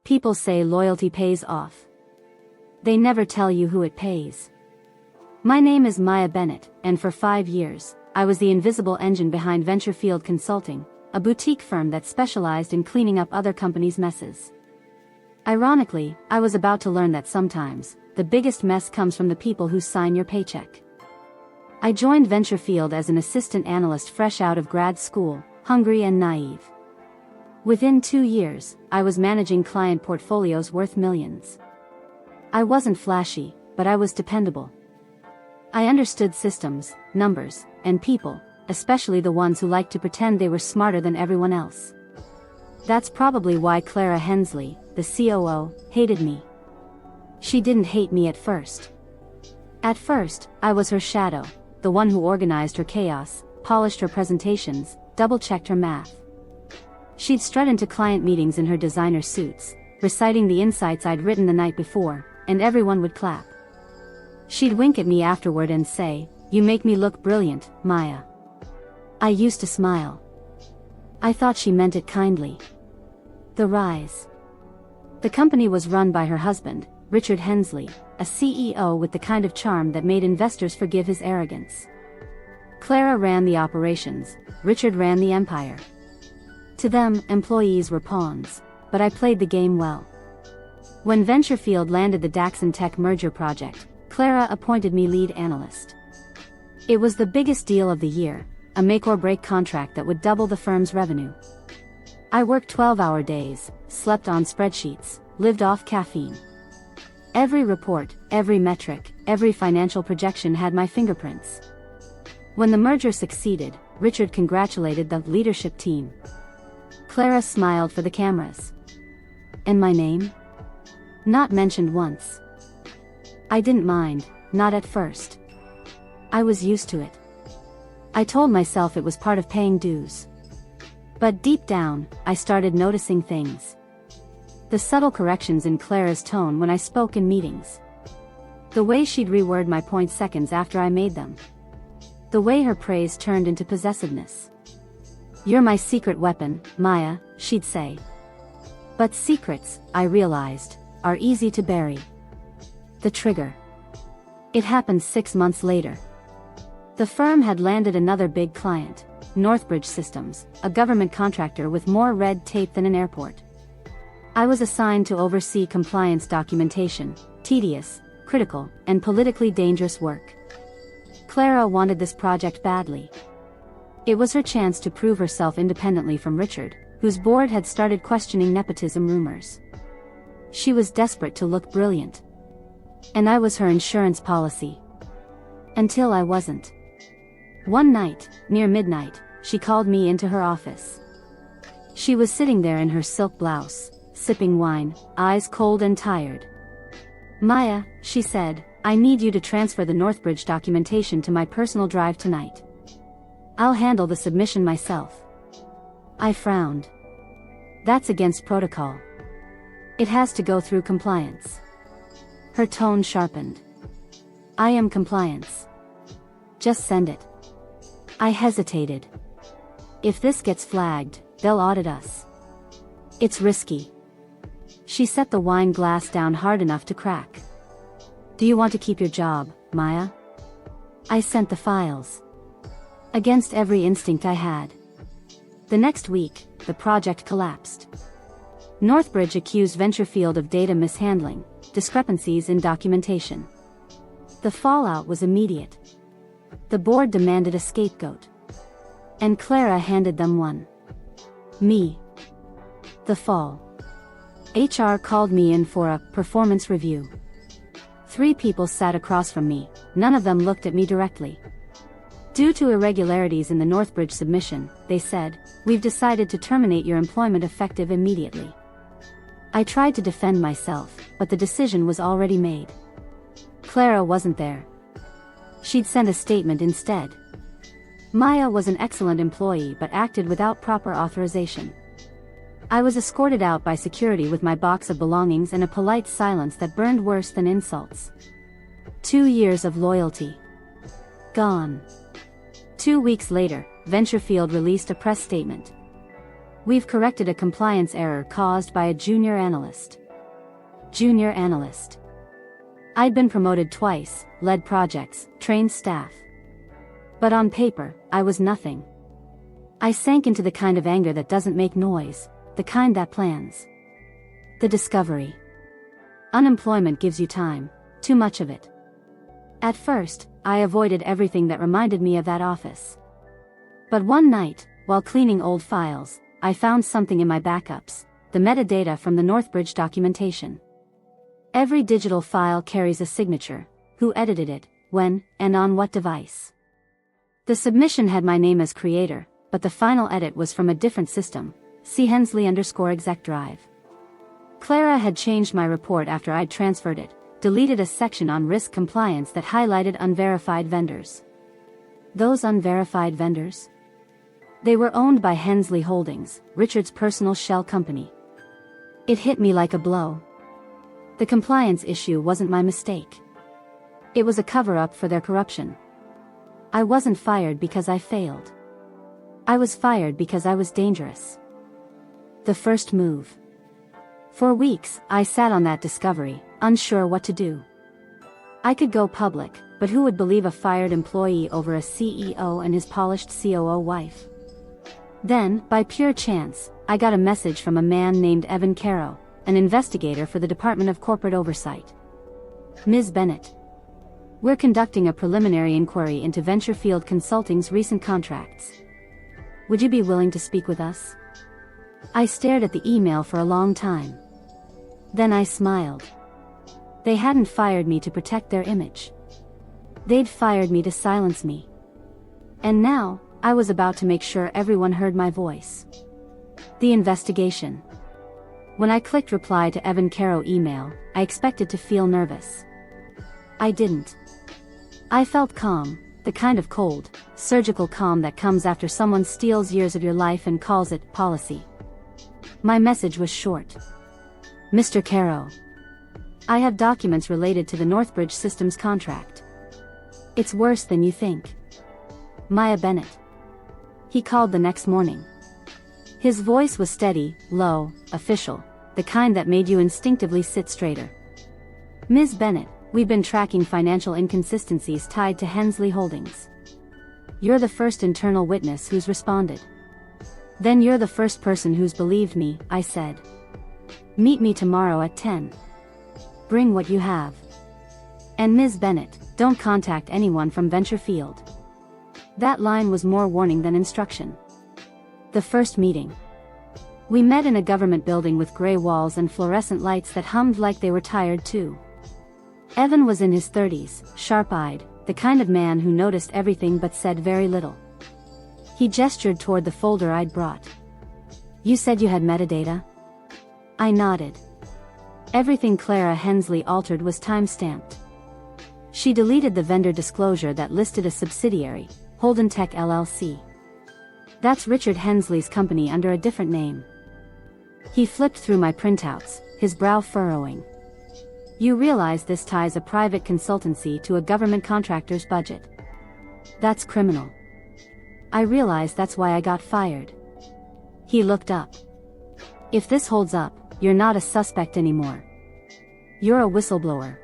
People say loyalty pays off. They never tell you who it pays. My name is Maya Bennett, and for 5 years, I was the invisible engine behind Venturefield Consulting, a boutique firm that specialized in cleaning up other companies' messes. Ironically, I was about to learn that sometimes, the biggest mess comes from the people who sign your paycheck. I joined Venturefield as an assistant analyst fresh out of grad school, hungry and naive. Within 2 years, I was managing client portfolios worth millions. I wasn't flashy, but I was dependable. I understood systems, numbers, and people, especially the ones who liked to pretend they were smarter than everyone else. That's probably why Clara Hensley, the COO, hated me. She didn't hate me at first. At first, I was her shadow, the one who organized her chaos, polished her presentations, double-checked her math. She'd strut into client meetings in her designer suits, reciting the insights I'd written the night before, and everyone would clap. She'd wink at me afterward and say, "You make me look brilliant, Maya." I used to smile. I thought she meant it kindly. The rise. The company was run by her husband, Richard Hensley, a CEO with the kind of charm that made investors forgive his arrogance. Clara ran the operations, Richard ran the empire. To them, employees were pawns, but I played the game well. When Venturefield landed the Daxon Tech merger project, Clara appointed me lead analyst. It was the biggest deal of the year, a make-or-break contract that would double the firm's revenue. I worked 12-hour days, slept on spreadsheets, lived off caffeine. Every report, every metric, every financial projection had my fingerprints. When the merger succeeded, Richard congratulated the leadership team. Clara smiled for the cameras. And my name? Not mentioned once. I didn't mind, not at first. I was used to it. I told myself it was part of paying dues. But deep down, I started noticing things. The subtle corrections in Clara's tone when I spoke in meetings. The way she'd reword my points seconds after I made them. The way her praise turned into possessiveness. "You're my secret weapon, Maya," she'd say. But secrets, I realized, are easy to bury. The trigger. It happened 6 months later. The firm had landed another big client, Northbridge Systems, a government contractor with more red tape than an airport. I was assigned to oversee compliance documentation, tedious, critical, and politically dangerous work. Clara wanted this project badly. It was her chance to prove herself independently from Richard, whose board had started questioning nepotism rumors. She was desperate to look brilliant. And I was her insurance policy. Until I wasn't. One night, near midnight, she called me into her office. She was sitting there in her silk blouse, sipping wine, eyes cold and tired. "Maya," she said, "I need you to transfer the Northbridge documentation to my personal drive tonight. I'll handle the submission myself." I frowned. That's against protocol. It has to go through compliance. Her tone sharpened. "I am compliance. Just send it." I hesitated. "If this gets flagged, they'll audit us. It's risky." She set the wine glass down hard enough to crack. "Do you want to keep your job, Maya?" I sent the files. Against every instinct I had. The next week, the project collapsed. Northbridge accused Venturefield of data mishandling, discrepancies in documentation. The fallout was immediate. The board demanded a scapegoat. And Clara handed them one. Me. The fall. HR called me in for a performance review. 3 people sat across from me, none of them looked at me directly. Due to irregularities in the Northbridge submission, they said, "We've decided to terminate your employment effective immediately." I tried to defend myself, but the decision was already made. Clara wasn't there. She'd sent a statement instead. Maya was an excellent employee but acted without proper authorization. I was escorted out by security with my box of belongings and a polite silence that burned worse than insults. 2 years of loyalty. Gone. 2 weeks later, Venturefield released a press statement. We've corrected a compliance error caused by a junior analyst. Junior analyst. I'd been promoted twice, led projects, trained staff. But on paper, I was nothing. I sank into the kind of anger that doesn't make noise, the kind that plans. The discovery. Unemployment gives you time, too much of it. At first, I avoided everything that reminded me of that office. But one night, while cleaning old files, I found something in my backups, the metadata from the Northbridge documentation. Every digital file carries a signature, who edited it, when, and on what device. The submission had my name as creator, but the final edit was from a different system, see Hensley_exec drive. Clara had changed my report after I'd transferred it, deleted a section on risk compliance that highlighted unverified vendors. Those unverified vendors? They were owned by Hensley Holdings, Richard's personal shell company. It hit me like a blow. The compliance issue wasn't my mistake. It was a cover-up for their corruption. I wasn't fired because I failed. I was fired because I was dangerous. The first move. For weeks, I sat on that discovery, unsure what to do. I could go public, but who would believe a fired employee over a CEO and his polished COO wife? Then, by pure chance, I got a message from a man named Evan Caro, an investigator for the Department of Corporate Oversight. Ms. Bennett. We're conducting a preliminary inquiry into Venturefield Consulting's recent contracts. Would you be willing to speak with us? I stared at the email for a long time. Then I smiled. They hadn't fired me to protect their image. They'd fired me to silence me. And now, I was about to make sure everyone heard my voice. The investigation. When I clicked reply to Evan Caro email, I expected to feel nervous. I didn't. I felt calm, the kind of cold, surgical calm that comes after someone steals years of your life and calls it policy. My message was short. Mr. Caro. I have documents related to the Northbridge Systems contract. It's worse than you think. Maya Bennett. He called the next morning. His voice was steady, low, official, the kind that made you instinctively sit straighter. Ms. Bennett, we've been tracking financial inconsistencies tied to Hensley Holdings. You're the first internal witness who's responded. Then you're the first person who's believed me, I said. Meet me tomorrow at 10. Bring what you have. And Ms. Bennett, don't contact anyone from Venturefield. That line was more warning than instruction. The first meeting. We met in a government building with gray walls and fluorescent lights that hummed like they were tired too. Evan was in his 30s, sharp-eyed, the kind of man who noticed everything but said very little. He gestured toward the folder I'd brought. You said you had metadata? I nodded. Everything Clara Hensley altered was time-stamped. She deleted the vendor disclosure that listed a subsidiary, Holden Tech LLC. That's Richard Hensley's company under a different name. He flipped through my printouts, his brow furrowing. You realize this ties a private consultancy to a government contractor's budget. That's criminal. I realize that's why I got fired. He looked up. If this holds up, you're not a suspect anymore. You're a whistleblower.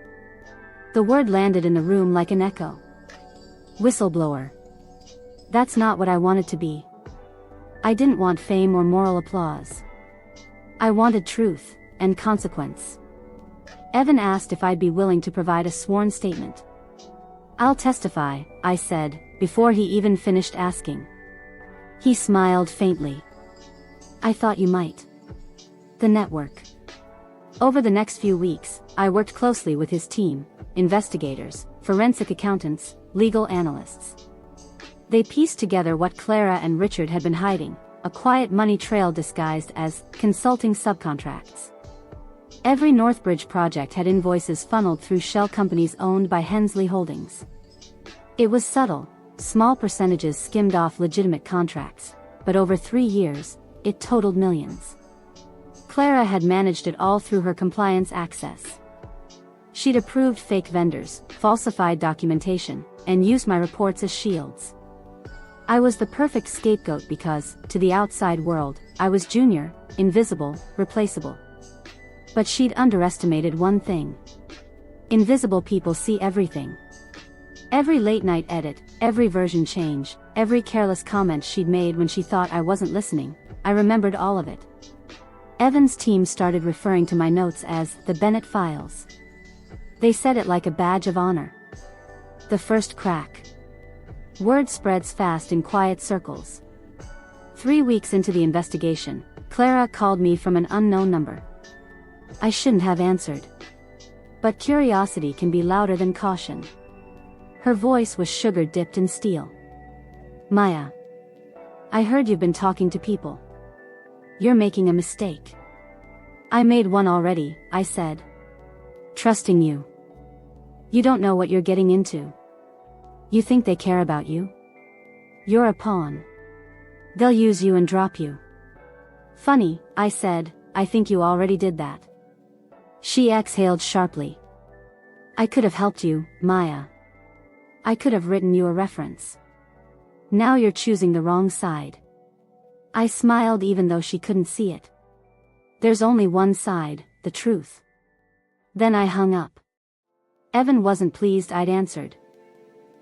The word landed in the room like an echo. Whistleblower. That's not what I wanted to be. I didn't want fame or moral applause. I wanted truth, and consequence. Evan asked if I'd be willing to provide a sworn statement. I'll testify, I said, before he even finished asking. He smiled faintly. I thought you might. The network. Over the next few weeks, I worked closely with his team, investigators, forensic accountants, legal analysts. They pieced together what Clara and Richard had been hiding, a quiet money trail disguised as consulting subcontracts. Every Northbridge project had invoices funneled through shell companies owned by Hensley Holdings. It was subtle, small percentages skimmed off legitimate contracts, but over 3 years, it totaled millions. Clara had managed it all through her compliance access. She'd approved fake vendors, falsified documentation, and used my reports as shields. I was the perfect scapegoat because, to the outside world, I was junior, invisible, replaceable. But she'd underestimated one thing. Invisible people see everything. Every late-night edit, every version change, every careless comment she'd made when she thought I wasn't listening, I remembered all of it. Evan's team started referring to my notes as the Bennett Files. They said it like a badge of honor. The first crack. Word spreads fast in quiet circles. 3 weeks into the investigation, Clara called me from an unknown number. I shouldn't have answered. But curiosity can be louder than caution. Her voice was sugar-dipped in steel. Maya. I heard you've been talking to people. You're making a mistake. I made one already, I said. Trusting you. You don't know what you're getting into. You think they care about you? You're a pawn. They'll use you and drop you. Funny, I said, I think you already did that. She exhaled sharply. I could have helped you, Maya. I could have written you a reference. Now you're choosing the wrong side. I smiled even though she couldn't see it. There's only one side, the truth. Then I hung up. Evan wasn't pleased I'd answered.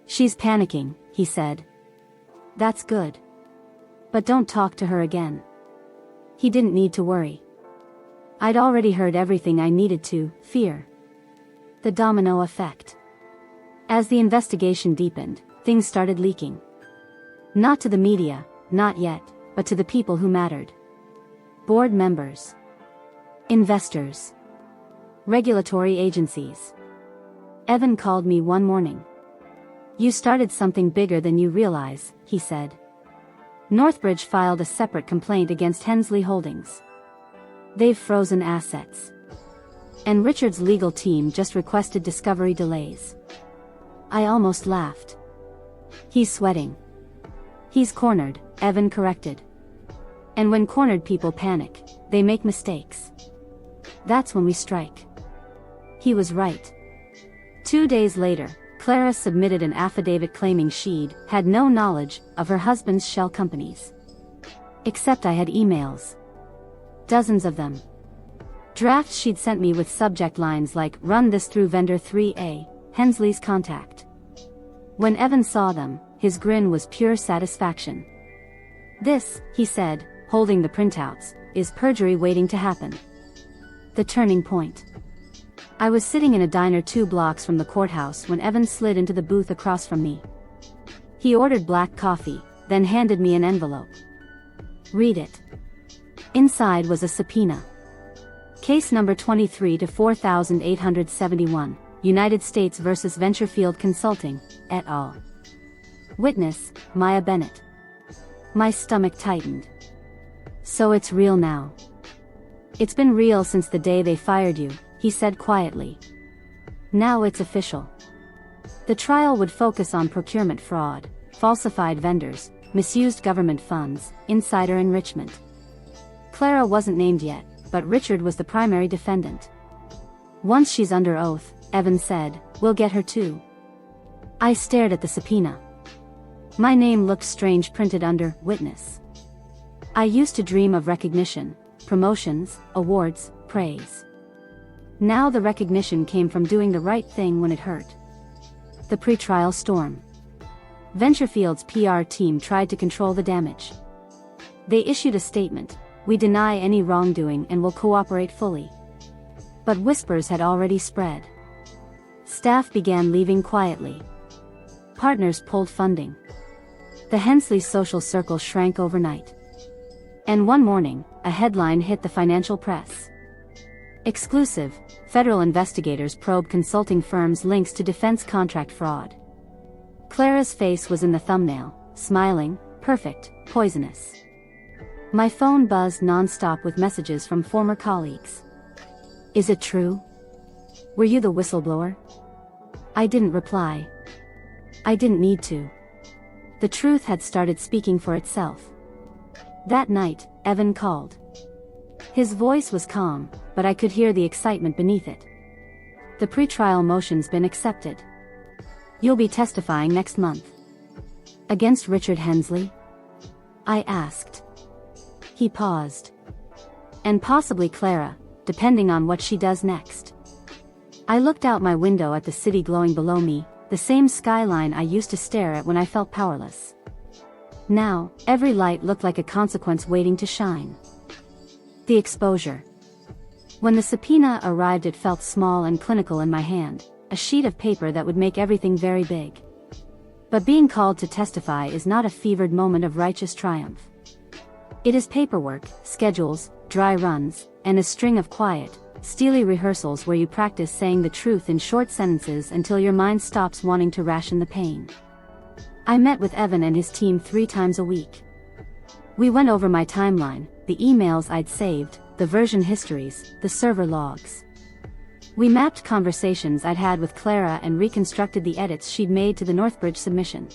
She's panicking, he said. That's good. But don't talk to her again. He didn't need to worry. I'd already heard everything I needed to fear. The domino effect. As the investigation deepened, things started leaking. Not to the media, not yet, but to the people who mattered. Board members. Investors. Regulatory agencies. Evan called me one morning. You started something bigger than you realize, he said. Northbridge filed a separate complaint against Hensley Holdings. They've frozen assets. And Richard's legal team just requested discovery delays. I almost laughed. He's sweating. He's cornered, Evan corrected. And when cornered people panic, they make mistakes. That's when we strike. He was right. 2 days later, Clara submitted an affidavit claiming she'd had no knowledge of her husband's shell companies. Except I had emails. Dozens of them. Drafts she'd sent me with subject lines like, "Run this through vendor 3A, Hensley's contact." When Evan saw them, his grin was pure satisfaction. This, he said, holding the printouts, is perjury waiting to happen. The turning point. I was sitting in a diner 2 blocks from the courthouse when Evan slid into the booth across from me. He ordered black coffee, then handed me an envelope. Read it. Inside was a subpoena. Case number 23 to 4871, United States vs. Venturefield Consulting, et al. Witness, Maya Bennett. My stomach tightened. So it's real now. It's been real since the day they fired you, he said quietly. Now it's official. The trial would focus on procurement fraud, falsified vendors, misused government funds, insider enrichment. Clara wasn't named yet, but Richard was the primary defendant. Once she's under oath, Evan said, we'll get her too. I stared at the subpoena. My name looked strange printed under witness. I used to dream of recognition, promotions, awards, praise. Now the recognition came from doing the right thing when it hurt. The pre-trial storm. Venturefield's PR team tried to control the damage. They issued a statement, "We deny any wrongdoing and will cooperate fully." But whispers had already spread. Staff began leaving quietly. Partners pulled funding. The Hensley social circle shrank overnight. And one morning, a headline hit the financial press. Exclusive, federal investigators probe consulting firms' links to defense contract fraud. Clara's face was in the thumbnail, smiling, perfect, poisonous. My phone buzzed non-stop with messages from former colleagues. Is it true? Were you the whistleblower? I didn't reply. I didn't need to. The truth had started speaking for itself. That night, Evan called. His voice was calm, but I could hear the excitement beneath it. The pre-trial motion's been accepted. You'll be testifying next month. Against Richard Hensley? I asked. He paused. And possibly Clara, depending on what she does next. I looked out my window at the city glowing below me, the same skyline I used to stare at when I felt powerless. Now, every light looked like a consequence waiting to shine. The exposure. When the subpoena arrived, it felt small and clinical in my hand, a sheet of paper that would make everything very big. But being called to testify is not a fevered moment of righteous triumph. It is paperwork, schedules, dry runs, and a string of quiet, steely rehearsals where you practice saying the truth in short sentences until your mind stops wanting to ration the pain. I met with Evan and his team 3 times a week. We went over my timeline, the emails I'd saved, the version histories, the server logs. We mapped conversations I'd had with Clara and reconstructed the edits she'd made to the Northbridge submission.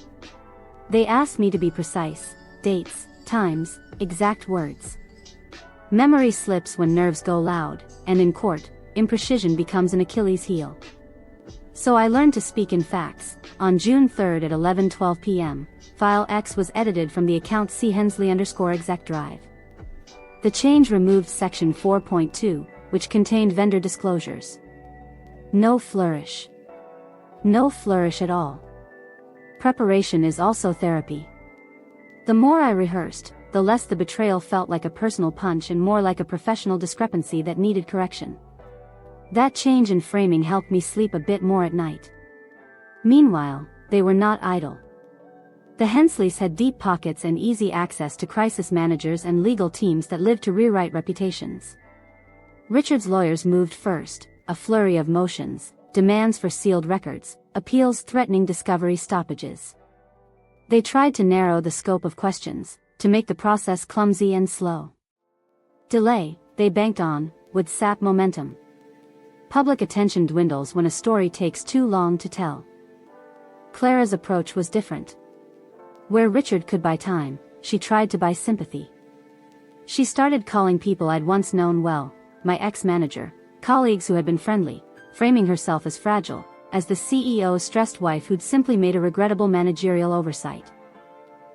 They asked me to be precise, dates, times, exact words. Memory slips when nerves go loud, and in court, imprecision becomes an Achilles heel. So I learned to speak in facts. On June 3rd at 11:12 p.m., File X was edited from the account C_Hensley_exec drive. The change removed section 4.2, which contained vendor disclosures. No flourish. No flourish at all. Preparation is also therapy. The more I rehearsed, the less the betrayal felt like a personal punch and more like a professional discrepancy that needed correction. That change in framing helped me sleep a bit more at night. Meanwhile, they were not idle. The Hensleys had deep pockets and easy access to crisis managers and legal teams that lived to rewrite reputations. Richard's lawyers moved first, a flurry of motions, demands for sealed records, appeals threatening discovery stoppages. They tried to narrow the scope of questions, to make the process clumsy and slow. Delay, they banked on, would sap momentum. Public attention dwindles when a story takes too long to tell. Clara's approach was different. Where Richard could buy time, she tried to buy sympathy. She started calling people I'd once known well, my ex-manager, colleagues who had been friendly, framing herself as fragile, as the CEO's stressed wife who'd simply made a regrettable managerial oversight.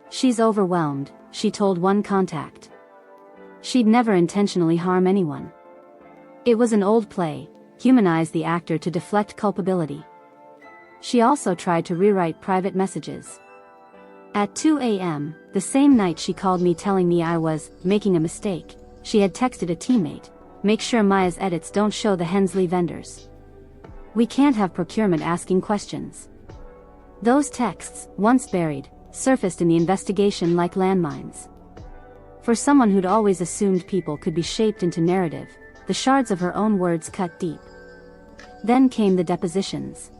She's overwhelmed, she told one contact. She'd never intentionally harm anyone. It was an old play, humanize the actor to deflect culpability. She also tried to rewrite private messages. At 2 a.m., the same night she called me telling me I was making a mistake, she had texted a teammate, "Make sure Maya's edits don't show the Hensley vendors. We can't have procurement asking questions." Those texts, once buried, surfaced in the investigation like landmines. For someone who'd always assumed people could be shaped into narrative, the shards of her own words cut deep. Then came the depositions.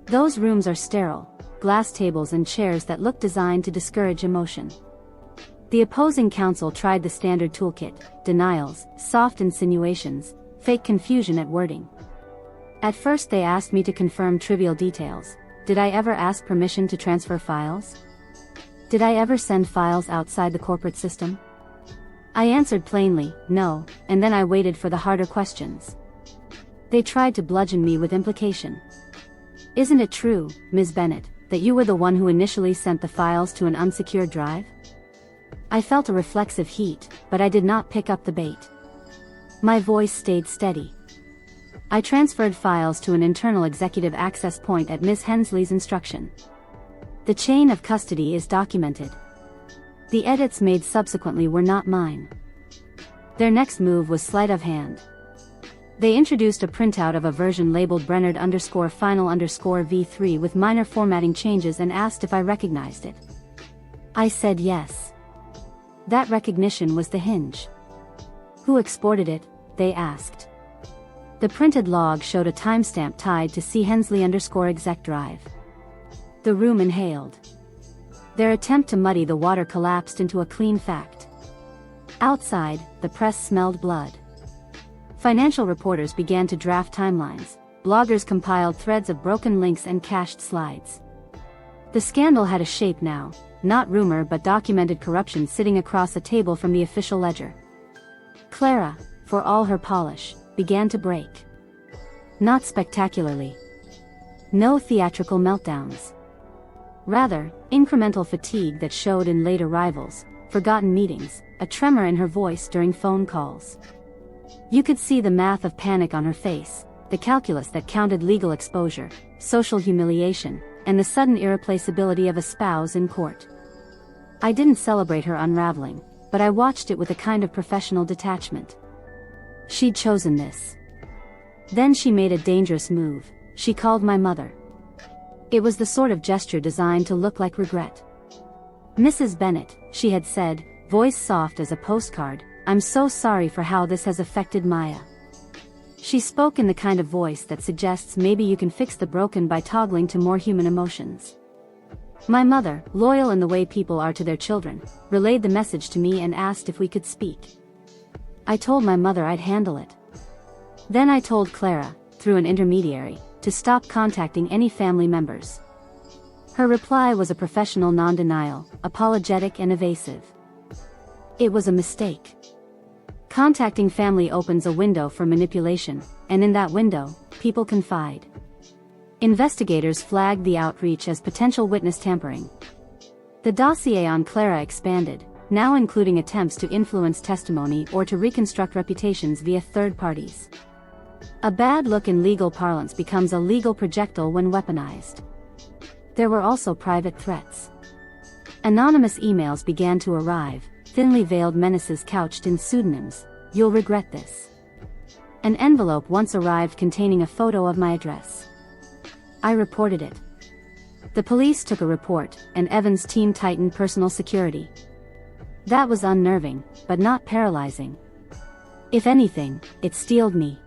Those rooms are sterile, glass tables and chairs that look designed to discourage emotion. The opposing counsel tried the standard toolkit: denials, soft insinuations, fake confusion at wording. At first they asked me to confirm trivial details. Did I ever ask permission to transfer files? Did I ever send files outside the corporate system? I answered plainly, no, and then I waited for the harder questions. They tried to bludgeon me with implication. Isn't it true, Ms. Bennett, that you were the one who initially sent the files to an unsecured drive? I felt a reflexive heat, but I did not pick up the bait. My voice stayed steady. I transferred files to an internal executive access point at Ms. Hensley's instruction. The chain of custody is documented. The edits made subsequently were not mine. Their next move was sleight of hand. They introduced a printout of a version labeled Brennard_final_V3 with minor formatting changes and asked if I recognized it. I said yes. That recognition was the hinge. Who exported it? They asked. The printed log showed a timestamp tied to C_Hensley_exec drive. The room inhaled. Their attempt to muddy the water collapsed into a clean fact. Outside, the press smelled blood. Financial reporters began to draft timelines. Bloggers compiled threads of broken links and cached slides. The scandal had a shape now, not rumor but documented corruption sitting across a table from the official ledger. Clara, for all her polish, began to break. Not spectacularly. No theatrical meltdowns. Rather, incremental fatigue that showed in late arrivals, forgotten meetings, a tremor in her voice during phone calls. You could see the math of panic on her face, the calculus that counted legal exposure, social humiliation, and the sudden irreplaceability of a spouse in court. I didn't celebrate her unraveling, but I watched it with a kind of professional detachment. She'd chosen this. Then she made a dangerous move. She called my mother. It was the sort of gesture designed to look like regret. "Mrs. Bennett," she had said, voice soft as a postcard, "I'm so sorry for how this has affected Maya." She spoke in the kind of voice that suggests maybe you can fix the broken by toggling to more human emotions. My mother, loyal in the way people are to their children, relayed the message to me and asked if we could speak. I told my mother I'd handle it. Then I told Clara, through an intermediary, to stop contacting any family members. Her reply was a professional non-denial, apologetic and evasive. It was a mistake. Contacting family opens a window for manipulation, and in that window, people confide. Investigators flagged the outreach as potential witness tampering. The dossier on Clara expanded, now including attempts to influence testimony or to reconstruct reputations via third parties. A bad look in legal parlance becomes a legal projectile when weaponized. There were also private threats. Anonymous emails began to arrive, thinly veiled menaces couched in pseudonyms. "You'll regret this." An envelope once arrived containing a photo of my address. I reported it. The police took a report, and Evans' team tightened personal security. That was unnerving, but not paralyzing. If anything, it steeled me.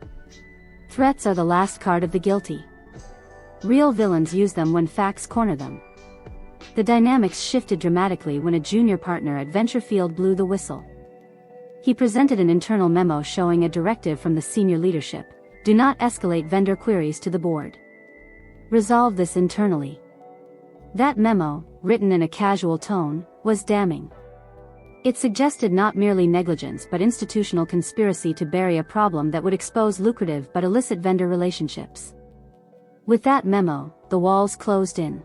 Threats are the last card of the guilty. Real villains use them when facts corner them. The dynamics shifted dramatically when a junior partner at Venturefield blew the whistle. He presented an internal memo showing a directive from the senior leadership: do not escalate vendor queries to the board. Resolve this internally. That memo, written in a casual tone, was damning. It suggested not merely negligence but institutional conspiracy to bury a problem that would expose lucrative but illicit vendor relationships. With that memo, the walls closed in.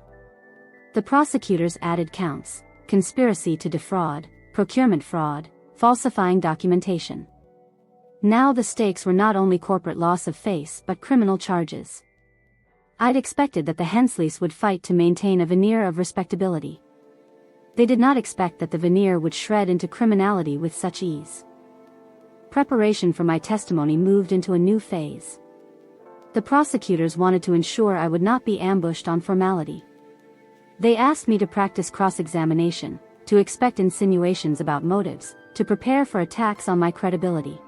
The prosecutors added counts: conspiracy to defraud, procurement fraud, falsifying documentation. Now the stakes were not only corporate loss of face but criminal charges. I'd expected that the Hensleys would fight to maintain a veneer of respectability. They did not expect that the veneer would shred into criminality with such ease. Preparation for my testimony moved into a new phase. The prosecutors wanted to ensure I would not be ambushed on formality. They asked me to practice cross-examination, to expect insinuations about motives, to prepare for attacks on my credibility.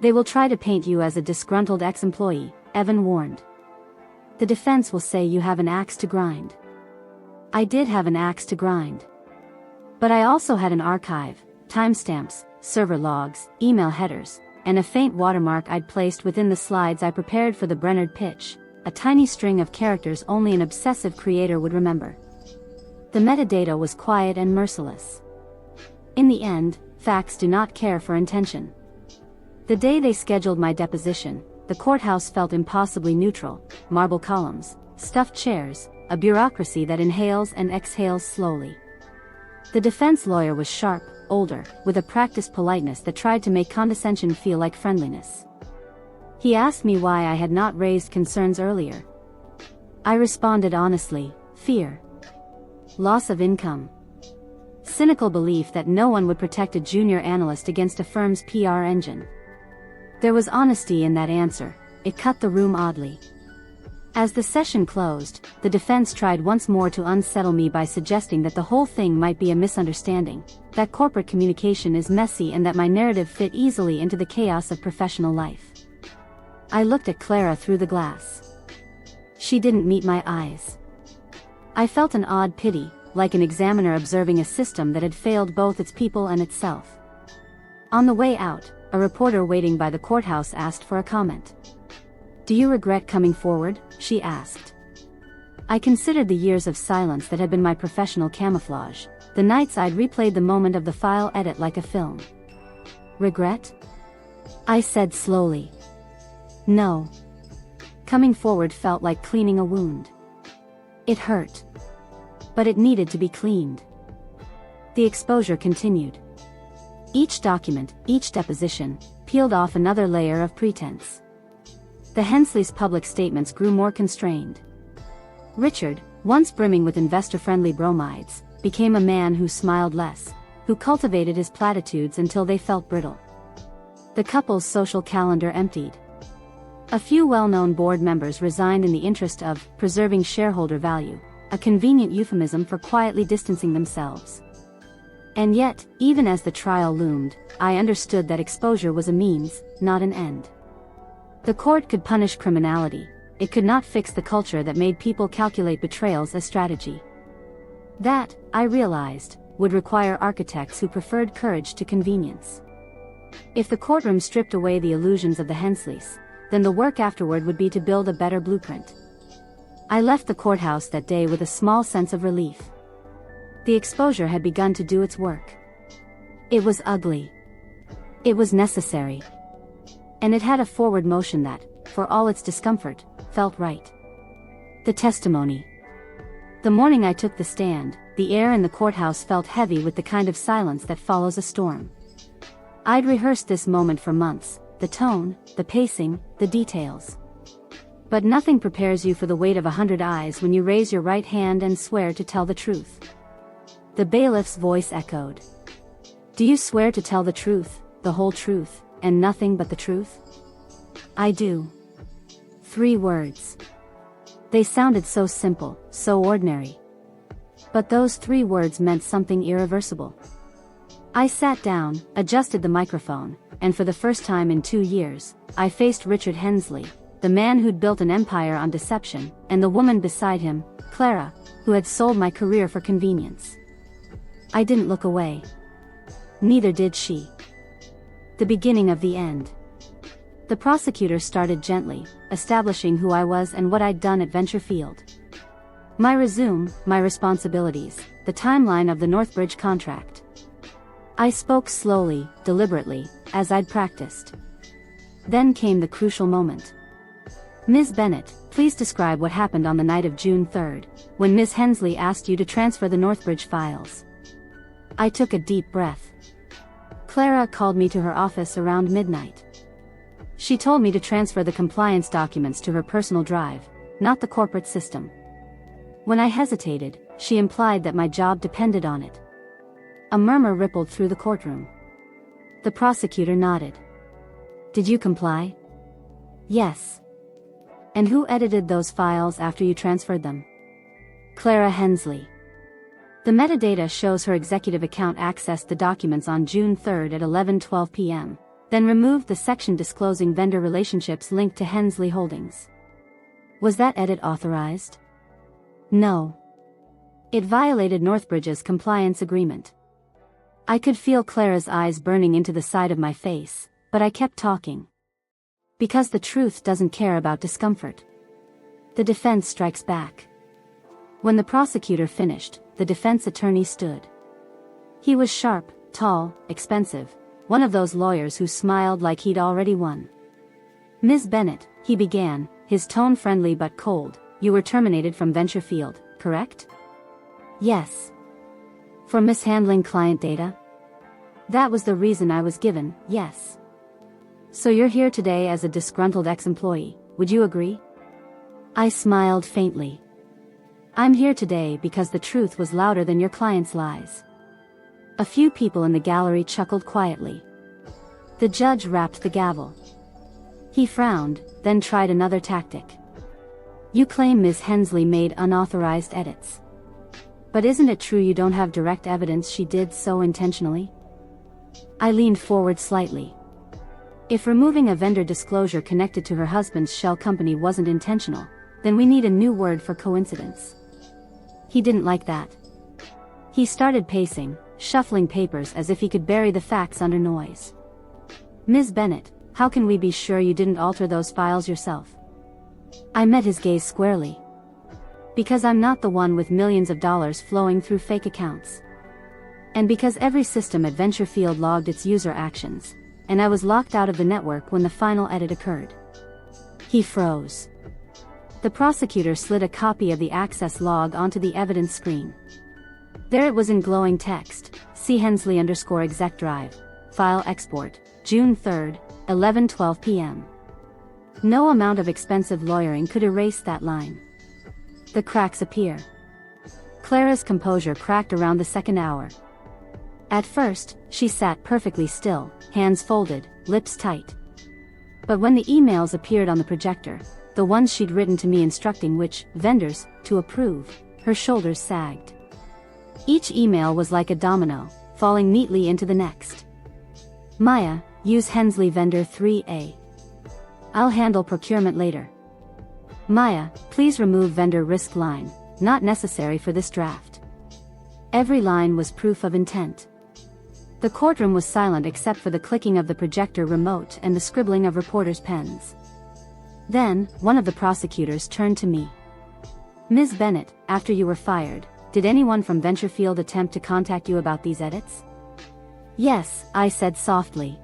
"They will try to paint you as a disgruntled ex-employee," Evan warned. "The defense will say you have an axe to grind." I did have an axe to grind. But I also had an archive, timestamps, server logs, email headers, and a faint watermark I'd placed within the slides I prepared for the Brennard pitch, a tiny string of characters only an obsessive creator would remember. The metadata was quiet and merciless. In the end, facts do not care for intention. The day they scheduled my deposition, the courthouse felt impossibly neutral: marble columns, stuffed chairs, a bureaucracy that inhales and exhales slowly. The defense lawyer was sharp, older, with a practiced politeness that tried to make condescension feel like friendliness. He asked me why I had not raised concerns earlier. I responded honestly: fear. Loss of income. Cynical belief that no one would protect a junior analyst against a firm's PR engine. There was honesty in that answer. It cut the room oddly. As the session closed, the defense tried once more to unsettle me by suggesting that the whole thing might be a misunderstanding, that corporate communication is messy and that my narrative fit easily into the chaos of professional life. I looked at Clara through the glass. She didn't meet my eyes. I felt an odd pity, like an examiner observing a system that had failed both its people and itself. On the way out, a reporter waiting by the courthouse asked for a comment. "Do you regret coming forward?" she asked. I considered the years of silence that had been my professional camouflage, the nights I'd replayed the moment of the file edit like a film. "Regret?" I said slowly. "No. Coming forward felt like cleaning a wound. It hurt. But it needed to be cleaned. The exposure continued. Each document, each deposition, peeled off another layer of pretense. The Hensleys' public statements grew more constrained. Richard, once brimming with investor-friendly bromides, became a man who smiled less, who cultivated his platitudes until they felt brittle. The couple's social calendar emptied. A few well-known board members resigned in the interest of preserving shareholder value, a convenient euphemism for quietly distancing themselves. And yet, even as the trial loomed, I understood that exposure was a means, not an end. The court could punish criminality, it could not fix the culture that made people calculate betrayals as strategy. That, I realized, would require architects who preferred courage to convenience. If the courtroom stripped away the illusions of the Hensleys, then the work afterward would be to build a better blueprint. I left the courthouse that day with a small sense of relief. The exposure had begun to do its work. It was ugly. It was necessary. And it had a forward motion that, for all its discomfort, felt right. The testimony. The morning I took the stand, the air in the courthouse felt heavy with the kind of silence that follows a storm. I'd rehearsed this moment for months, the tone, the pacing, the details. But nothing prepares you for the weight of 100 eyes when you raise your right hand and swear to tell the truth. The bailiff's voice echoed. Do you swear to tell the truth, the whole truth, and nothing but the truth? I do. 3 words. They sounded so simple, so ordinary. But those 3 words meant something irreversible. I sat down, adjusted the microphone, and for the first time in 2 years, I faced Richard Hensley, the man who'd built an empire on deception, and the woman beside him, Clara, who had sold my career for convenience. I didn't look away. Neither did she. The beginning of the end. The prosecutor started gently, establishing who I was and what I'd done at Venture Field. My resume, my responsibilities, the timeline of the Northbridge contract. I spoke slowly, deliberately, as I'd practiced. Then came the crucial moment. Ms. Bennett, please describe what happened on the night of June 3rd, when Ms. Hensley asked you to transfer the Northbridge files. I took a deep breath. Clara called me to her office around midnight. She told me to transfer the compliance documents to her personal drive, not the corporate system. When I hesitated, she implied that my job depended on it. A murmur rippled through the courtroom. The prosecutor nodded. Did you comply? Yes. And who edited those files after you transferred them? Clara Hensley. The metadata shows her executive account accessed the documents on June 3rd at 11:12 p.m., then removed the section disclosing vendor relationships linked to Hensley Holdings. Was that edit authorized? No. It violated Northbridge's compliance agreement. I could feel Clara's eyes burning into the side of my face, but I kept talking. Because the truth doesn't care about discomfort. The defense strikes back. When the prosecutor finished, the defense attorney stood. He was sharp, tall, expensive, one of those lawyers who smiled like he'd already won. Ms. Bennett, he began, his tone friendly but cold, you were terminated from Venture Field, correct? Yes. For mishandling client data? That was the reason I was given, yes. So you're here today as a disgruntled ex-employee, would you agree? I smiled faintly. I'm here today because the truth was louder than your client's lies. A few people in the gallery chuckled quietly. The judge rapped the gavel. He frowned, then tried another tactic. You claim Ms. Hensley made unauthorized edits. But isn't it true you don't have direct evidence she did so intentionally? I leaned forward slightly. If removing a vendor disclosure connected to her husband's shell company wasn't intentional, then we need a new word for coincidence. He didn't like that. He started pacing, shuffling papers as if he could bury the facts under noise. Ms. Bennett, how can we be sure you didn't alter those files yourself? I met his gaze squarely. Because I'm not the one with millions of dollars flowing through fake accounts. And because every system at Venture Field logged its user actions, and I was locked out of the network when the final edit occurred. He froze. The prosecutor slid a copy of the access log onto the evidence screen. There it was in glowing text: C. Hensley_exec drive. File export. June 3, 11:12 p.m. No amount of expensive lawyering could erase that line. The cracks appear. Clara's composure cracked around the second hour. At first, she sat perfectly still, hands folded, lips tight. But when the emails appeared on the projector, the ones she'd written to me instructing which vendors to approve, her shoulders sagged. Each email was like a domino, falling neatly into the next. Maya, use Hensley vendor 3A. I'll handle procurement later. Maya, please remove vendor risk line, not necessary for this draft. Every line was proof of intent. The courtroom was silent except for the clicking of the projector remote and the scribbling of reporters' pens. Then, one of the prosecutors turned to me. Ms. Bennett, after you were fired, did anyone from Venturefield attempt to contact you about these edits? Yes, I said softly.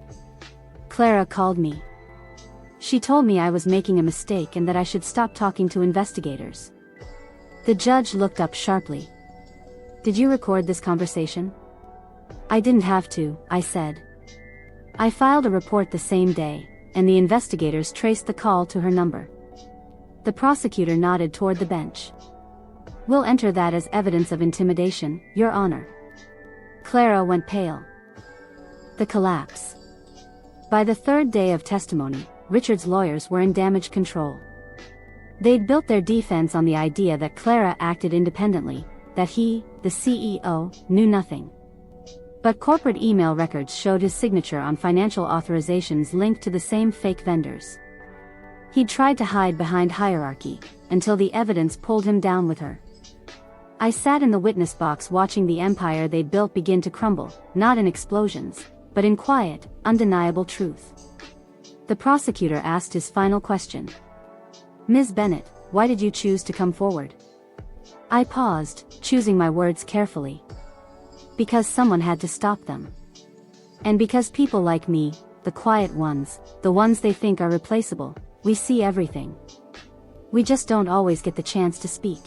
Clara called me. She told me I was making a mistake and that I should stop talking to investigators. The judge looked up sharply. Did you record this conversation? I didn't have to, I said. I filed a report the same day, and the investigators traced the call to her number. The prosecutor nodded toward the bench. We'll enter that as evidence of intimidation, Your Honor. Clara went pale. The collapse. By the third day of testimony, Richard's lawyers were in damage control. They'd built their defense on the idea that Clara acted independently, that he, the CEO, knew nothing. But corporate email records showed his signature on financial authorizations linked to the same fake vendors. He'd tried to hide behind hierarchy, until the evidence pulled him down with her. I sat in the witness box watching the empire they'd built begin to crumble, not in explosions, but in quiet, undeniable truth. The prosecutor asked his final question. Ms. Bennett, why did you choose to come forward? I paused, choosing my words carefully. Because someone had to stop them. And because people like me, the quiet ones, the ones they think are replaceable, we see everything. We just don't always get the chance to speak.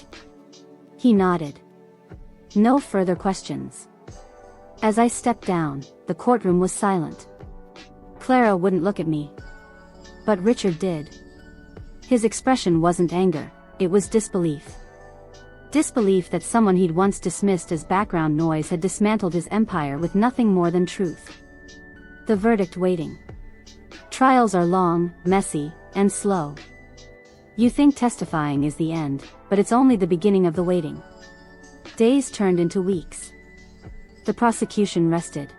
He nodded. No further questions. As I stepped down, the courtroom was silent. Clara wouldn't look at me. But Richard did. His expression wasn't anger, it was disbelief. Disbelief that someone he'd once dismissed as background noise had dismantled his empire with nothing more than truth. The verdict waiting. Trials are long, messy, and slow. You think testifying is the end, but it's only the beginning of the waiting. Days turned into weeks. The prosecution rested.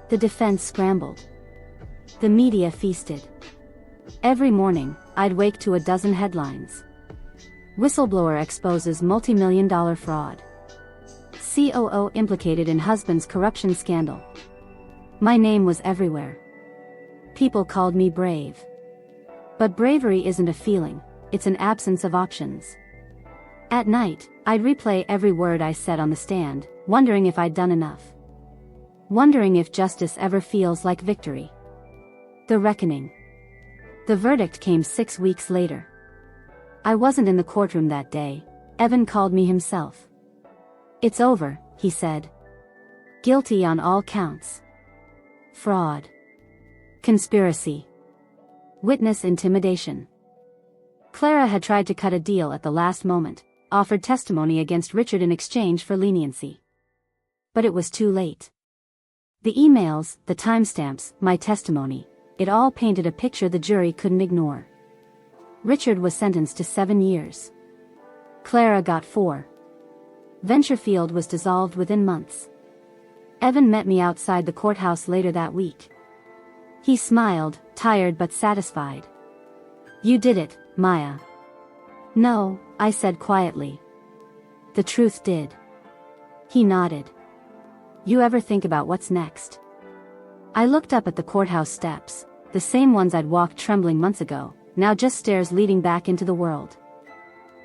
The defense scrambled. The media feasted. Every morning, I'd wake to a dozen headlines. Whistleblower exposes multi-million-dollar fraud. COO implicated in husband's corruption scandal. My name was everywhere. People called me brave. But bravery isn't a feeling, it's an absence of options. At night, I'd replay every word I said on the stand, wondering if I'd done enough. Wondering if justice ever feels like victory. The reckoning. The verdict came 6 weeks later. I wasn't in the courtroom that day. Evan called me himself. It's over, he said. Guilty on all counts. Fraud. Conspiracy. Witness intimidation. Clara had tried to cut a deal at the last moment, offered testimony against Richard in exchange for leniency. But it was too late. The emails, the timestamps, my testimony, it all painted a picture the jury couldn't ignore. Richard was sentenced to 7 years. Clara got 4. Venturefield was dissolved within months. Evan met me outside the courthouse later that week. He smiled, tired but satisfied. You did it, Maya. No, I said quietly. The truth did. He nodded. You ever think about what's next? I looked up at the courthouse steps, the same ones I'd walked trembling months ago, now just stairs leading back into the world.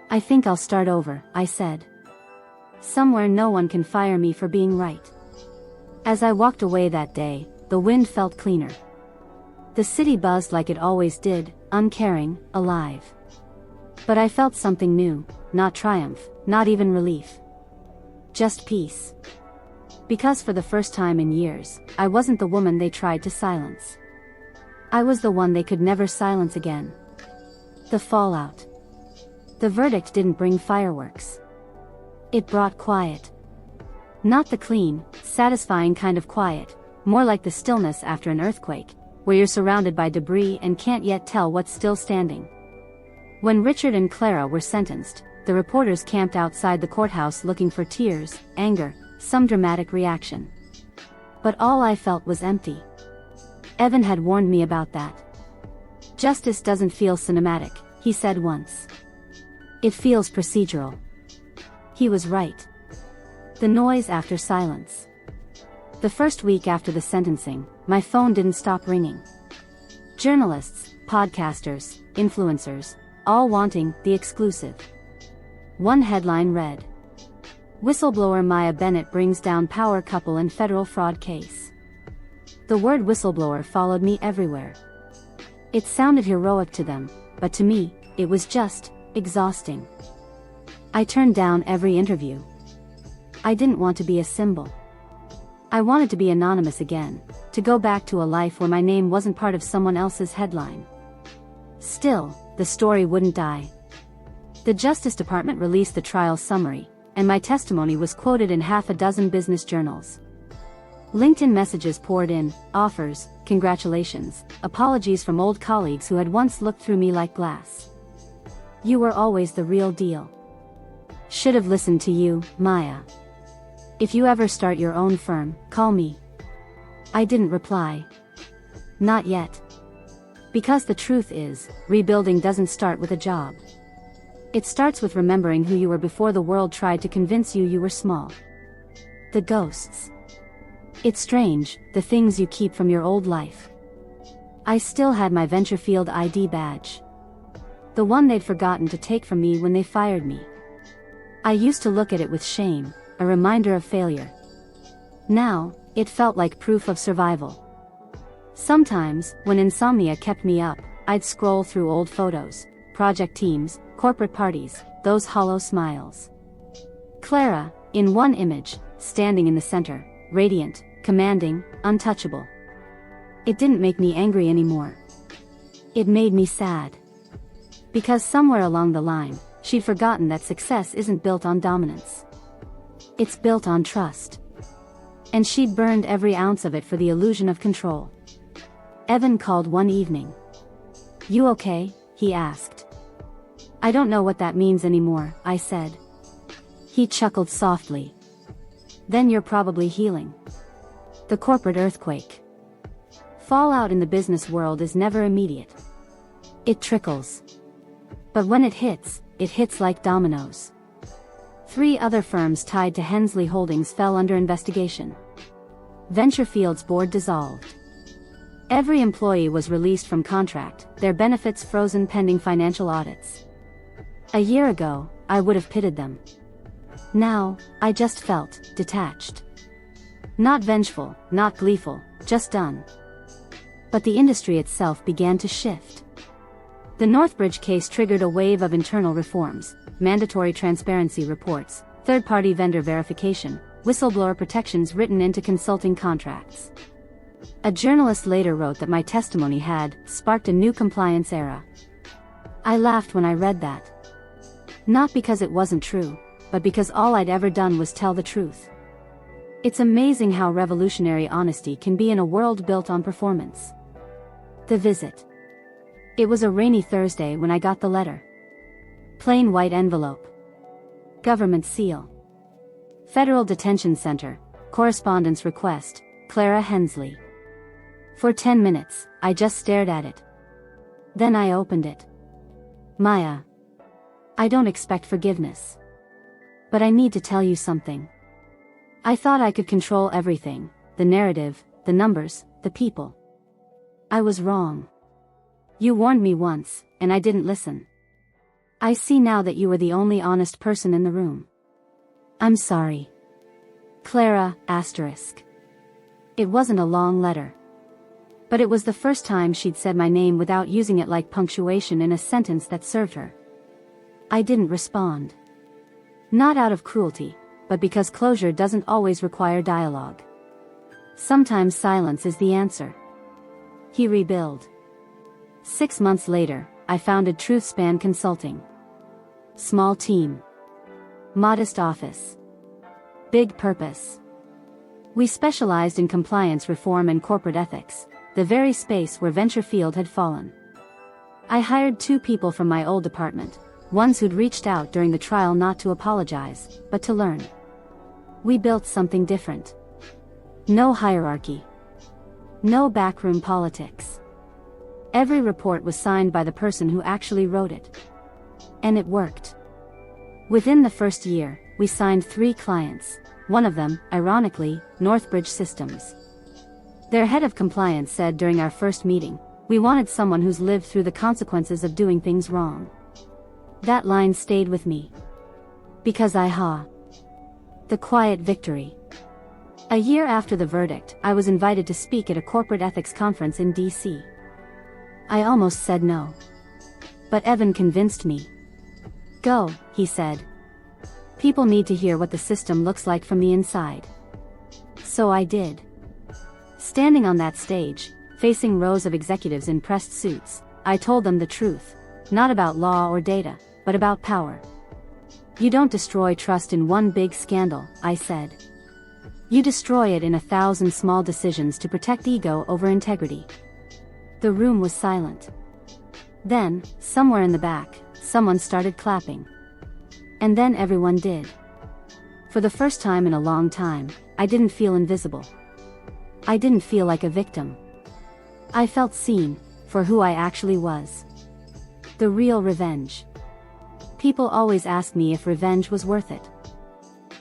I think I'll start over, I said. Somewhere no one can fire me for being right. As I walked away that day, the wind felt cleaner. The city buzzed like it always did, uncaring, alive. But I felt something new, not triumph, not even relief. Just peace. Because for the first time in years, I wasn't the woman they tried to silence. I was the one they could never silence again. The fallout. The verdict didn't bring fireworks. It brought quiet. Not the clean, satisfying kind of quiet, more like the stillness after an earthquake, where you're surrounded by debris and can't yet tell what's still standing. When Richard and Clara were sentenced, the reporters camped outside the courthouse looking for tears, anger, some dramatic reaction. But all I felt was empty. Evan had warned me about that. Justice doesn't feel cinematic, he said once. It feels procedural. He was right. The noise after silence. The first week after the sentencing, my phone didn't stop ringing. Journalists, podcasters, influencers, all wanting the exclusive. One headline read, "Whistleblower Maya Bennett brings down power couple in federal fraud case." The word whistleblower followed me everywhere. It sounded heroic to them, but to me, it was just exhausting. I turned down every interview. I didn't want to be a symbol. I wanted to be anonymous again, to go back to a life where my name wasn't part of someone else's headline. Still, the story wouldn't die. The Justice Department released the trial summary, and my testimony was quoted in half a dozen business journals. LinkedIn messages poured in, offers, congratulations, apologies from old colleagues who had once looked through me like glass. "You were always the real deal. Should have listened to you, Maya. If you ever start your own firm, call me." I didn't reply. Not yet. Because the truth is, rebuilding doesn't start with a job. It starts with remembering who you were before the world tried to convince you were small. The ghosts. It's strange, the things you keep from your old life. I still had my Venturefield ID badge. The one they'd forgotten to take from me when they fired me. I used to look at it with shame, a reminder of failure. Now, it felt like proof of survival. Sometimes, when insomnia kept me up, I'd scroll through old photos, project teams, corporate parties, those hollow smiles. Clara, in one image, standing in the center, radiant, commanding, untouchable. It didn't make me angry anymore. It made me sad. Because somewhere along the line, she'd forgotten that success isn't built on dominance. It's built on trust. And she'd burned every ounce of it for the illusion of control. Evan called one evening. "You okay?" he asked. "I don't know what that means anymore," I said. He chuckled softly. "Then you're probably healing." The corporate earthquake. Fallout in the business world is never immediate. It trickles. But when it hits like dominoes. 3 other firms tied to Hensley Holdings fell under investigation. Venturefield's board dissolved. Every employee was released from contract, their benefits frozen pending financial audits. A year ago, I would have pitied them. Now, I just felt detached. Not vengeful, not gleeful, just done. But the industry itself began to shift. The Northbridge case triggered a wave of internal reforms, mandatory transparency reports, third-party vendor verification, whistleblower protections written into consulting contracts. A journalist later wrote that my testimony had sparked a new compliance era. I laughed when I read that. Not because it wasn't true, but because all I'd ever done was tell the truth. It's amazing how revolutionary honesty can be in a world built on performance. The visit. It was a rainy Thursday when I got the letter. Plain white envelope. Government seal. Federal Detention Center, correspondence request, Clara Hensley. For 10 minutes, I just stared at it. Then I opened it. "Maya. I don't expect forgiveness. But I need to tell you something. I thought I could control everything, the narrative, the numbers, the people. I was wrong. You warned me once, and I didn't listen. I see now that you were the only honest person in the room. I'm sorry. Clara, asterisk." It wasn't a long letter. But it was the first time she'd said my name without using it like punctuation in a sentence that served her. I didn't respond. Not out of cruelty, but because closure doesn't always require dialogue. Sometimes silence is the answer. He rebuilt. 6 months later, I founded TruthSpan Consulting. Small team. Modest office. Big purpose. We specialized in compliance reform and corporate ethics, the very space where Venturefield had fallen. I hired 2 people from my old department, ones who'd reached out during the trial not to apologize, but to learn. We built something different. No hierarchy. No backroom politics. Every report was signed by the person who actually wrote it. And it worked. Within the first year, we signed 3 clients, one of them, ironically, Northbridge Systems. Their head of compliance said during our first meeting, "We wanted someone who's lived through the consequences of doing things wrong." That line stayed with me. Because the quiet victory. A year after the verdict, I was invited to speak at a corporate ethics conference in D.C. I almost said no. But Evan convinced me. "Go," he said. "People need to hear what the system looks like from the inside." So I did. Standing on that stage, facing rows of executives in pressed suits, I told them the truth, not about law or data, but about power. "You don't destroy trust in one big scandal," I said. "You destroy it in 1,000 small decisions to protect ego over integrity." The room was silent. Then, somewhere in the back, someone started clapping. And then everyone did. For the first time in a long time, I didn't feel invisible. I didn't feel like a victim. I felt seen, for who I actually was. The real revenge. People always ask me if revenge was worth it.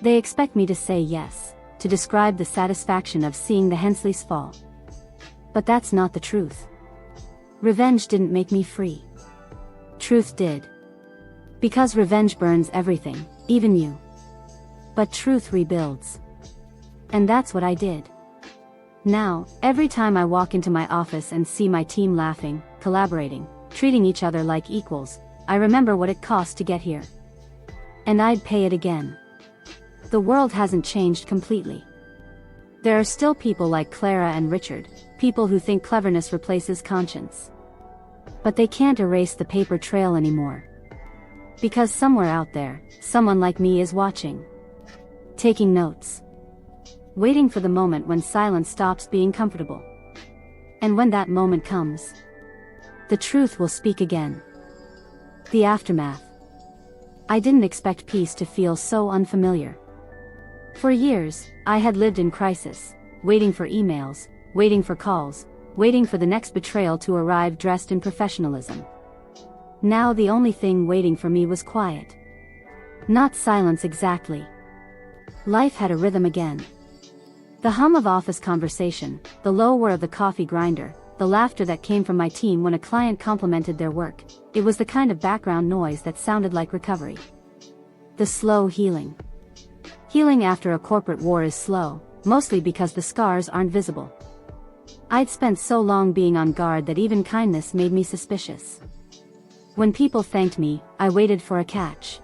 They expect me to say yes, to describe the satisfaction of seeing the Hensleys fall. But that's not the truth. Revenge didn't make me free. Truth did. Because revenge burns everything, even you. But truth rebuilds. And that's what I did. Now, every time I walk into my office and see my team laughing, collaborating, treating each other like equals, I remember what it cost to get here. And I'd pay it again. The world hasn't changed completely. There are still people like Clara and Richard, people who think cleverness replaces conscience. But they can't erase the paper trail anymore. Because somewhere out there, someone like me is watching. Taking notes. Waiting for the moment when silence stops being comfortable. And when that moment comes, the truth will speak again. The aftermath. I didn't expect peace to feel so unfamiliar. For years, I had lived in crisis, waiting for emails, waiting for calls, waiting for the next betrayal to arrive dressed in professionalism. Now the only thing waiting for me was quiet. Not silence exactly. Life had a rhythm again. The hum of office conversation, the low whir of the coffee grinder, the laughter that came from my team when a client complimented their work, it was the kind of background noise that sounded like recovery. The slow healing. Healing after a corporate war is slow, mostly because the scars aren't visible. I'd spent so long being on guard that even kindness made me suspicious. When people thanked me, I waited for a catch.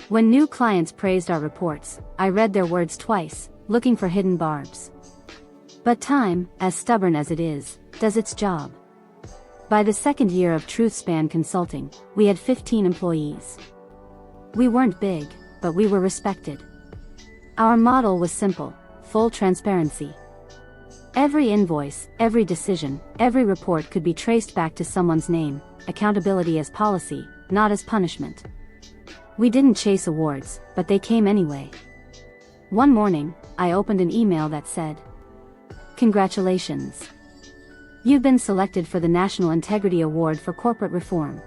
When new clients praised our reports, I read their words twice, looking for hidden barbs. But time, as stubborn as it is, does its job. By the second year of TruthSpan Consulting, we had 15 employees. We weren't big, but we were respected. Our model was simple, full transparency. Every invoice, every decision, every report could be traced back to someone's name, accountability as policy, not as punishment. We didn't chase awards, but they came anyway. One morning, I opened an email that said, "Congratulations. You've been selected for the National Integrity Award for Corporate Reform."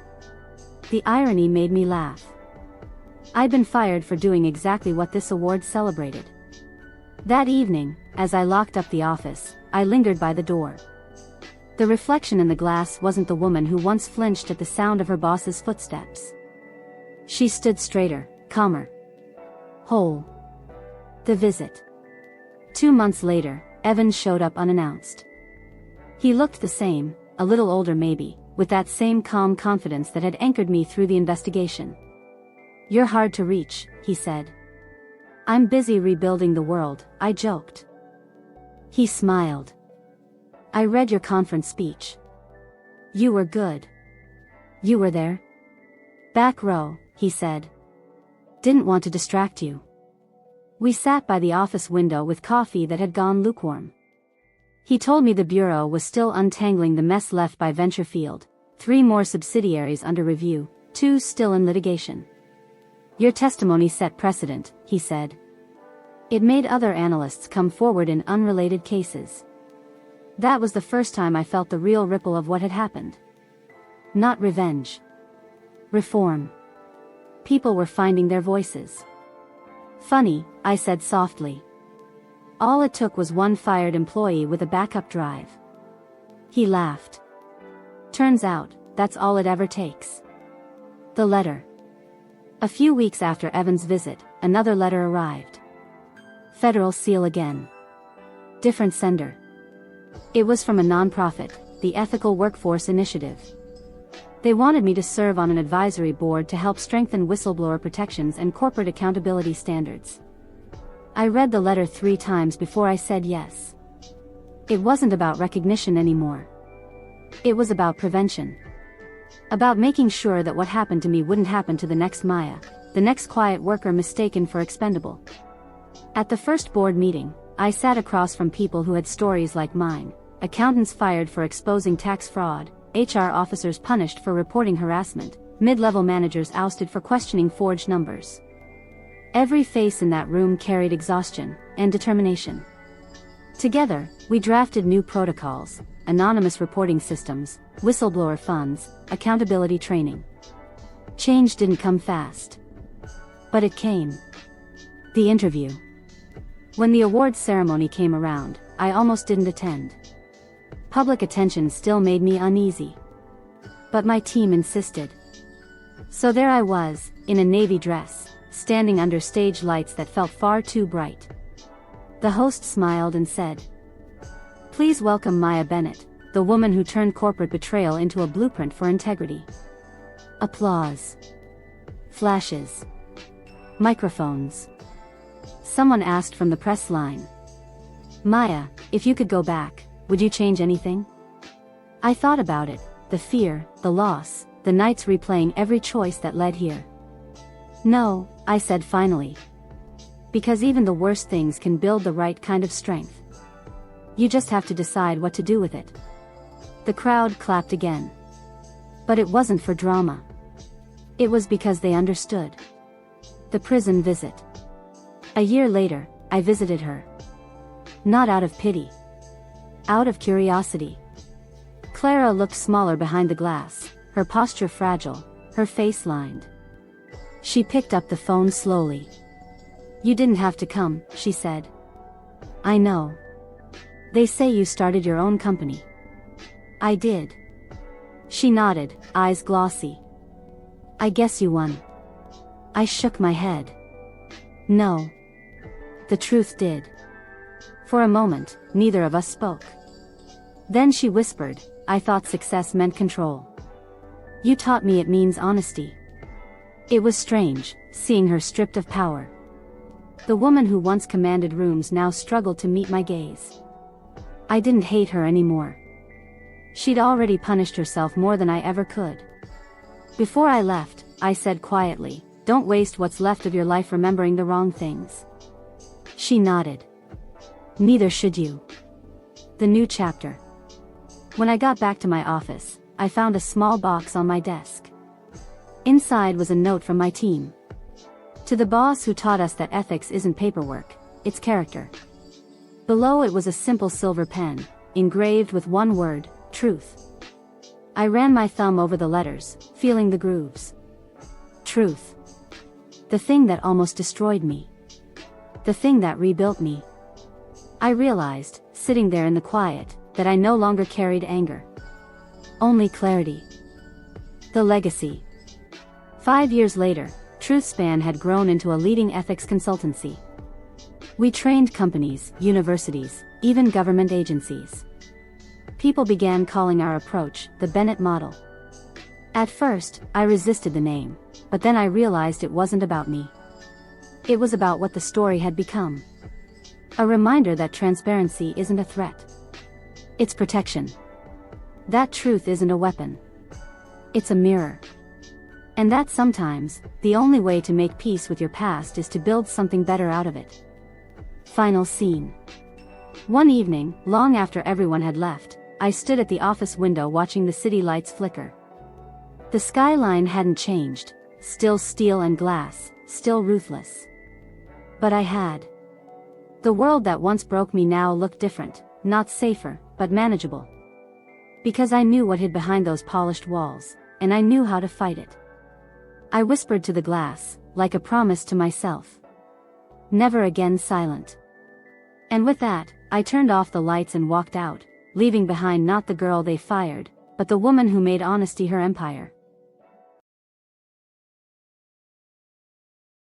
The irony made me laugh. I'd been fired for doing exactly what this award celebrated. That evening, as I locked up the office, I lingered by the door. The reflection in the glass wasn't the woman who once flinched at the sound of her boss's footsteps. She stood straighter, calmer. Whole. The visit. 2 months later, Evan showed up unannounced. He looked the same, a little older maybe, with that same calm confidence that had anchored me through the investigation. You're hard to reach, he said. I'm busy rebuilding the world, I joked. He smiled. I read your conference speech. You were good. You were there? Back row, he said. Didn't want to distract you. We sat by the office window with coffee that had gone lukewarm. He told me the bureau was still untangling the mess left by Venture Field, 3 more subsidiaries under review, 2 still in litigation. Your testimony set precedent, he said. It made other analysts come forward in unrelated cases. That was the first time I felt the real ripple of what had happened. Not revenge. Reform. People were finding their voices. Funny, I said softly. All it took was one fired employee with a backup drive. He laughed. Turns out, that's all it ever takes. The letter. A few weeks after Evan's visit, another letter arrived. Federal seal again. Different sender. It was from a nonprofit, the Ethical Workforce Initiative. They wanted me to serve on an advisory board to help strengthen whistleblower protections and corporate accountability standards. I read the letter 3 times before I said yes. It wasn't about recognition anymore. It was about prevention. About making sure that what happened to me wouldn't happen to the next Maya, the next quiet worker mistaken for expendable. At the first board meeting, I sat across from people who had stories like mine: accountants fired for exposing tax fraud, HR officers punished for reporting harassment, mid-level managers ousted for questioning forged numbers. Every face in that room carried exhaustion and determination. Together, we drafted new protocols, anonymous reporting systems, whistleblower funds, accountability training. Change didn't come fast. But it came. The interview. When the awards ceremony came around, I almost didn't attend. Public attention still made me uneasy. But my team insisted. So there I was, in a navy dress, standing under stage lights that felt far too bright. The host smiled and said, "Please welcome Maya Bennett, the woman who turned corporate betrayal into a blueprint for integrity." Applause. Flashes. Microphones. Someone asked from the press line, "Maya, if you could go back, would you change anything?" I thought about it, the fear, the loss, the nights replaying every choice that led here. No, I said finally. Because even the worst things can build the right kind of strength. You just have to decide what to do with it. The crowd clapped again. But it wasn't for drama. It was because they understood. The prison visit. A year later, I visited her. Not out of pity. Out of curiosity. Clara looked smaller behind the glass, her posture fragile, her face lined. She picked up the phone slowly. "You didn't have to come," she said. "I know. They say you started your own company." "I did." She nodded, eyes glossy. "I guess you won." I shook my head. No. The truth did. For a moment, neither of us spoke. Then she whispered, "I thought success meant control. You taught me it means honesty." It was strange, seeing her stripped of power. The woman who once commanded rooms now struggled to meet my gaze. I didn't hate her anymore. She'd already punished herself more than I ever could. Before I left, I said quietly, "Don't waste what's left of your life remembering the wrong things." She nodded. "Neither should you." The new chapter. When I got back to my office, I found a small box on my desk. Inside was a note from my team. To the boss who taught us that ethics isn't paperwork, it's character. Below it was a simple silver pen, engraved with one word, truth. I ran my thumb over the letters, feeling the grooves. Truth. The thing that almost destroyed me. The thing that rebuilt me. I realized, sitting there in the quiet, that I no longer carried anger. Only clarity. The legacy. 5 years later, TruthSpan had grown into a leading ethics consultancy. We trained companies, universities, even government agencies. People began calling our approach the Bennett model. At first, I resisted the name, but then I realized it wasn't about me. It was about what the story had become. A reminder that transparency isn't a threat. It's protection. That truth isn't a weapon. It's a mirror. And that sometimes, the only way to make peace with your past is to build something better out of it. Final scene. One evening, long after everyone had left, I stood at the office window watching the city lights flicker. The skyline hadn't changed, still steel and glass, still ruthless. But I had. The world that once broke me now looked different, not safer, but manageable. Because I knew what hid behind those polished walls, and I knew how to fight it. I whispered to the glass, like a promise to myself. Never again silent. And with that, I turned off the lights and walked out, leaving behind not the girl they fired, but the woman who made honesty her empire.